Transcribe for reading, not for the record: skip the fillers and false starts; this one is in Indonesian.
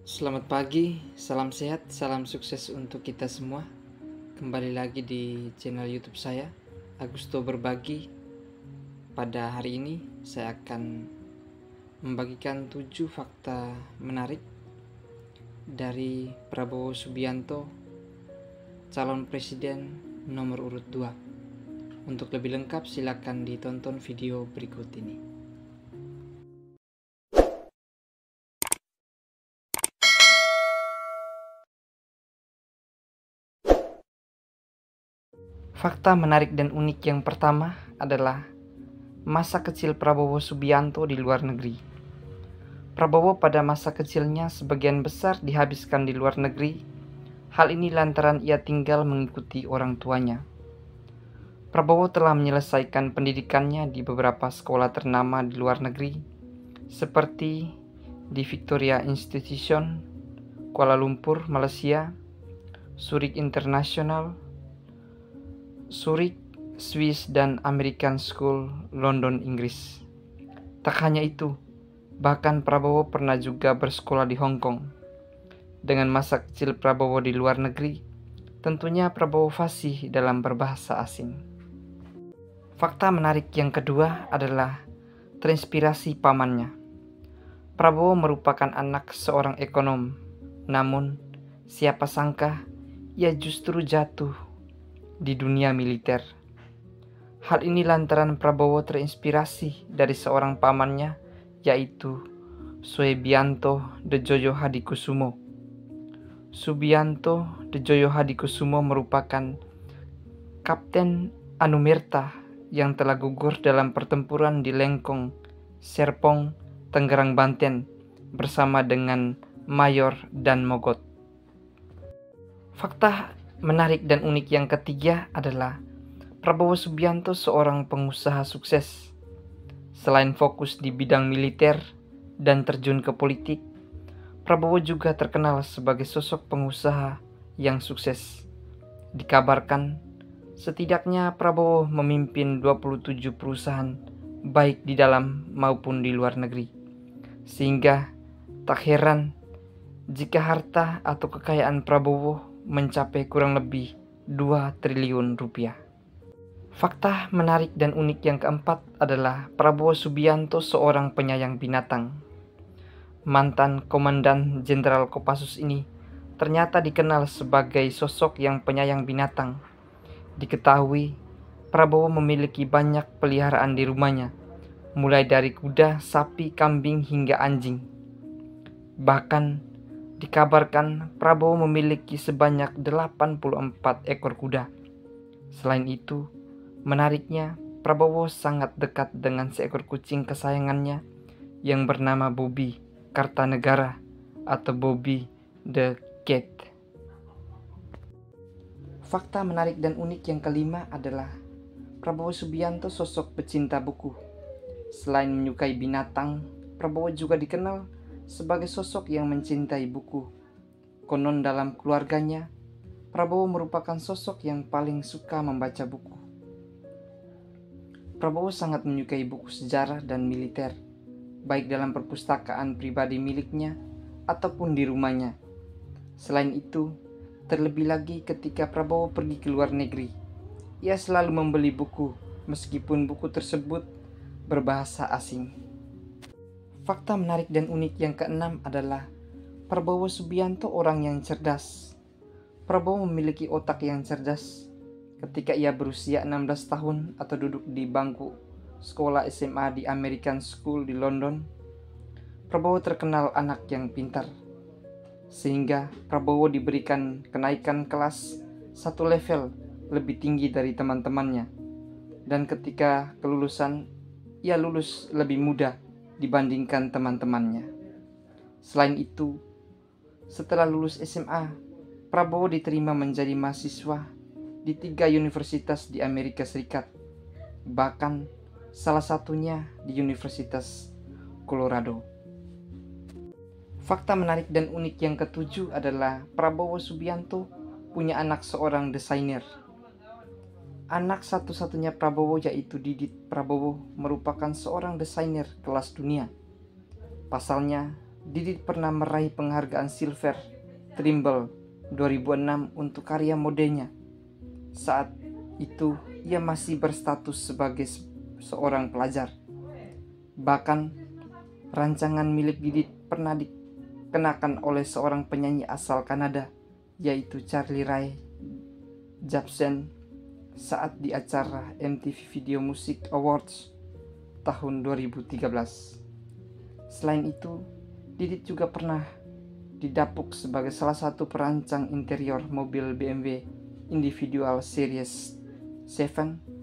Selamat pagi, salam sehat, salam sukses untuk kita semua. Kembali lagi di channel YouTube saya, Agusto Berbagi. Pada hari ini saya akan membagikan 7 fakta menarik dari Prabowo Subianto, calon presiden nomor urut 2. Untuk lebih lengkap silakan ditonton video berikut ini. Fakta menarik dan unik yang pertama adalah masa kecil Prabowo Subianto di luar negeri. Prabowo pada masa kecilnya sebagian besar dihabiskan di luar negeri. Hal ini lantaran ia tinggal mengikuti orang tuanya. Prabowo telah menyelesaikan pendidikannya di beberapa sekolah ternama di luar negeri, seperti di Victoria Institution, Kuala Lumpur, Malaysia, Zurich International, Zurich, Swiss, dan American School, London, Inggris. Tak hanya itu, bahkan Prabowo pernah juga bersekolah di Hong Kong. Dengan masa kecil Prabowo di luar negeri, tentunya Prabowo fasih dalam berbahasa asing. Fakta menarik yang kedua adalah terinspirasi pamannya. Prabowo merupakan anak seorang ekonom, namun siapa sangka ia justru jatuh di dunia militer. Hal ini lantaran Prabowo terinspirasi dari seorang pamannya, yaitu Subianto Djojo Hadikusumo. Subianto Djojo Hadikusumo merupakan Kapten Anumerta yang telah gugur dalam pertempuran di Lengkong, Serpong, Tangerang, Banten bersama dengan Mayor Dan Mogot. Fakta menarik dan unik yang ketiga adalah Prabowo Subianto seorang pengusaha sukses. Selain fokus di bidang militer dan terjun ke politik, Prabowo juga terkenal sebagai sosok pengusaha yang sukses. Dikabarkan, setidaknya Prabowo memimpin 27 perusahaan baik di dalam maupun di luar negeri. Sehingga tak heran jika harta atau kekayaan Prabowo mencapai kurang lebih 2 triliun rupiah. Fakta menarik dan unik yang keempat adalah Prabowo Subianto seorang penyayang binatang. Mantan Komandan Jenderal Kopassus ini ternyata dikenal sebagai sosok yang penyayang binatang. Diketahui Prabowo memiliki banyak peliharaan di rumahnya, mulai dari kuda, sapi, kambing, hingga anjing. Bahkan dikabarkan Prabowo memiliki sebanyak 84 ekor kuda. Selain itu, menariknya Prabowo sangat dekat dengan seekor kucing kesayangannya yang bernama Bobby Kartanegara atau Bobby the Cat. Fakta menarik dan unik yang kelima adalah Prabowo Subianto sosok pecinta buku. Selain menyukai binatang, Prabowo juga dikenal sebagai sosok yang mencintai buku. Konon dalam keluarganya, Prabowo merupakan sosok yang paling suka membaca buku. Prabowo sangat menyukai buku sejarah dan militer, baik dalam perpustakaan pribadi miliknya ataupun di rumahnya. Selain itu, terlebih lagi ketika Prabowo pergi ke luar negeri, ia selalu membeli buku meskipun buku tersebut berbahasa asing. Fakta menarik dan unik yang keenam adalah Prabowo Subianto orang yang cerdas. Prabowo memiliki otak yang cerdas. Ketika ia berusia 16 tahun atau duduk di bangku sekolah SMA di American School di London, Prabowo terkenal anak yang pintar. Sehingga Prabowo diberikan kenaikan kelas 1 level lebih tinggi dari teman-temannya. Dan ketika kelulusan, ia lulus lebih mudah dibandingkan teman-temannya. Selain itu, setelah lulus SMA, Prabowo diterima menjadi mahasiswa di 3 universitas di Amerika Serikat. Bahkan salah satunya di Universitas Colorado. Fakta menarik dan unik yang ketujuh adalah Prabowo Subianto punya anak seorang desainer. Anak satu-satunya Prabowo yaitu Didit Prabowo merupakan seorang desainer kelas dunia. Pasalnya, Didit pernah meraih penghargaan Silver Thimble 2006 untuk karya modenya. Saat itu ia masih berstatus sebagai seorang pelajar. Bahkan rancangan milik Didit pernah dikenakan oleh seorang penyanyi asal Kanada, yaitu Charlie Rae Jepsen, saat di acara MTV Video Music Awards tahun 2013. Selain itu, Didit juga pernah didapuk sebagai salah satu perancang interior mobil BMW Individual Series 7